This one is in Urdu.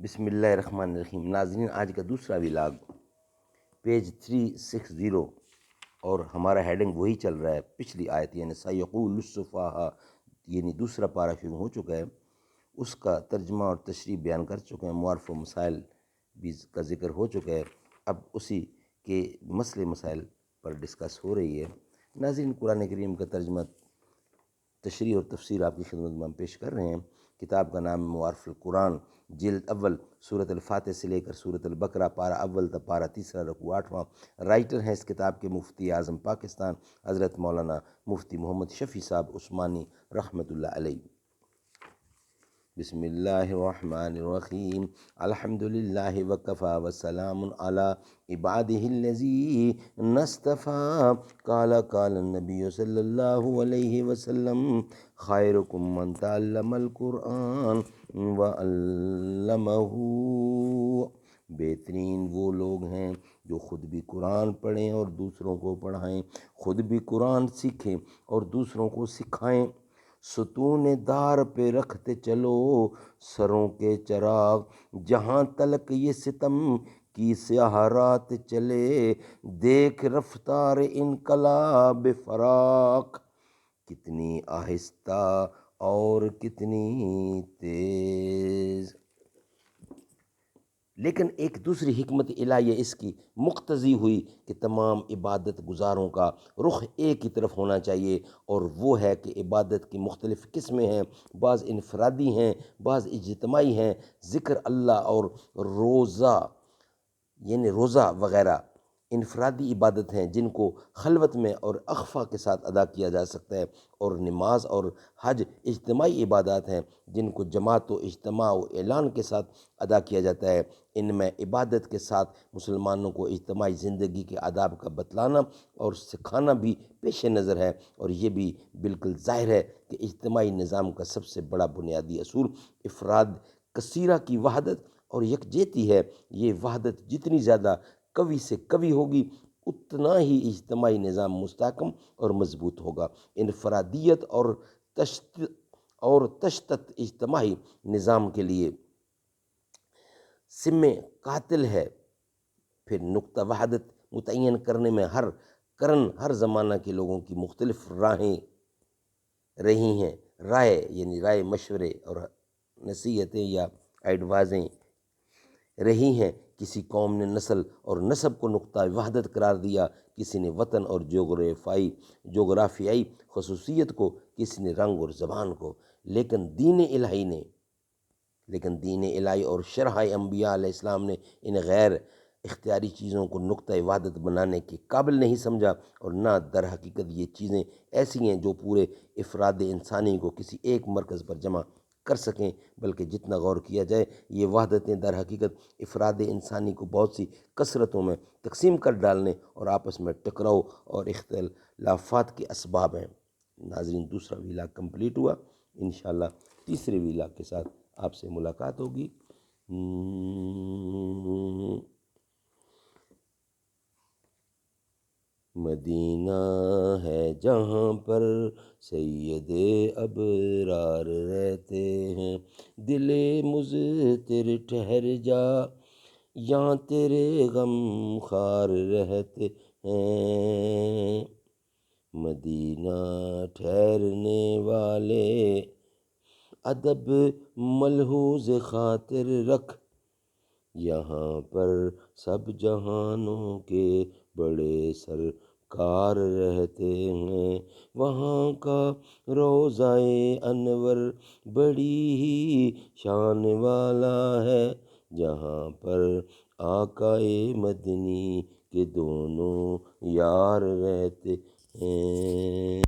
بسم اللہ الرحمن الرحیم۔ ناظرین، آج کا دوسرا ولاگ پیج 360 اور ہمارا ہیڈنگ وہی چل رہا ہے پچھلی آیت، یعنی سیقول السفہاء، یعنی دوسرا پارہ شروع ہو چکا ہے، اس کا ترجمہ اور تشریح بیان کر چکے ہیں، معارف و مسائل بھی کا ذکر ہو چکا ہے، اب اسی کے مسئلے مسائل پر ڈسکس ہو رہی ہے۔ ناظرین، قرآن کریم کا ترجمہ، تشریح اور تفسیر آپ کی خدمت میں ہم پیش کر رہے ہیں۔ کتاب کا نام معارف القرآن، جلد اول، سورۃ الفاتح سے لے کر سورۃ البقرہ، پارہ اول تا پارہ تیسرا، رکوع 8واں۔ رائٹر ہیں اس کتاب کے مفتی اعظم پاکستان حضرت مولانا مفتی محمد شفیع صاحب عثمانی رحمۃ اللہ علیہ۔ بسم اللہ الرحمن الرحیم۔ الحمدللہ وکفی وسلام علی عبادہ الذین اصطفی۔ قال النبی صلی اللہ علیہ وسلم خیرکم من تعلم القرآن وعلمہ۔ بہترین وہ لوگ ہیں جو خود بھی قرآن پڑھیں اور دوسروں کو پڑھائیں، خود بھی قرآن سیکھیں اور دوسروں کو سکھائیں۔ ستون دار پہ رکھتے چلو سروں کے چراغ، جہاں تلک یہ ستم کی سیاہ رات چلے، دیکھ رفتار انقلاب فراق، کتنی آہستہ اور کتنی تیز۔ لیکن ایک دوسری حکمت الہیہ اس کی مقتضی ہوئی کہ تمام عبادت گزاروں کا رخ ایک ہی طرف ہونا چاہیے، اور وہ ہے کہ عبادت کی مختلف قسمیں ہیں، بعض انفرادی ہیں، بعض اجتماعی ہیں۔ ذکر اللہ اور روزہ، یعنی روزہ وغیرہ انفرادی عبادت ہیں جن کو خلوت میں اور اخفا کے ساتھ ادا کیا جا سکتا ہے، اور نماز اور حج اجتماعی عبادات ہیں جن کو جماعت و اجتماع و اعلان کے ساتھ ادا کیا جاتا ہے۔ ان میں عبادت کے ساتھ مسلمانوں کو اجتماعی زندگی کے آداب کا بتلانا اور سکھانا بھی پیش نظر ہے، اور یہ بھی بالکل ظاہر ہے کہ اجتماعی نظام کا سب سے بڑا بنیادی اصول افراد کثیرہ کی وحدت اور یکجہتی ہے۔ یہ وحدت جتنی زیادہ قوی سے قوی ہوگی، اتنا ہی اجتماعی نظام مستحکم اور مضبوط ہوگا۔ انفرادیت اور تشدد اجتماعی نظام کے لیے سم قاتل ہے۔ پھر نقطہ وحدت متعین کرنے میں ہر زمانہ کے لوگوں کی مختلف راہیں رہی ہیں۔ رائے یعنی رائے، مشورے اور نصیحتیں یا ایڈوائزیں رہی ہیں۔ کسی قوم نے نسل اور نسب کو نقطہ وحدت قرار دیا، کسی نے وطن اور جغرافیائی خصوصیت کو، کسی نے رنگ اور زبان کو، لیکن دین الہی اور شرح انبیاء علیہ السلام نے ان غیر اختیاری چیزوں کو نقطہ وحدت بنانے کے قابل نہیں سمجھا، اور نہ در حقیقت یہ چیزیں ایسی ہیں جو پورے افراد انسانی کو کسی ایک مرکز پر جمع کر سکیں، بلکہ جتنا غور کیا جائے یہ وحدتیں در حقیقت افراد انسانی کو بہت سی کثرتوں میں تقسیم کر ڈالنے اور آپس میں ٹکراؤ اور اختلافات کے اسباب ہیں۔ ناظرین، دوسرا ویلاگ کمپلیٹ ہوا، انشاءاللہ تیسرے ویلاگ کے ساتھ آپ سے ملاقات ہوگی۔ مدینہ ہے جہاں پر سید ابرار رہتے ہیں، دل مضطر ٹھہر جا یہاں تیرے غم خوار رہتے ہیں۔ مدینہ ٹھہرنے والے ادب ملحوظ خاطر رکھ، یہاں پر سب جہانوں کے بڑے سرکار رہتے ہیں۔ وہاں کا روضہ انور بڑی ہی شان والا ہے، جہاں پر آقا مدنی کے دونوں یار رہتے ہیں۔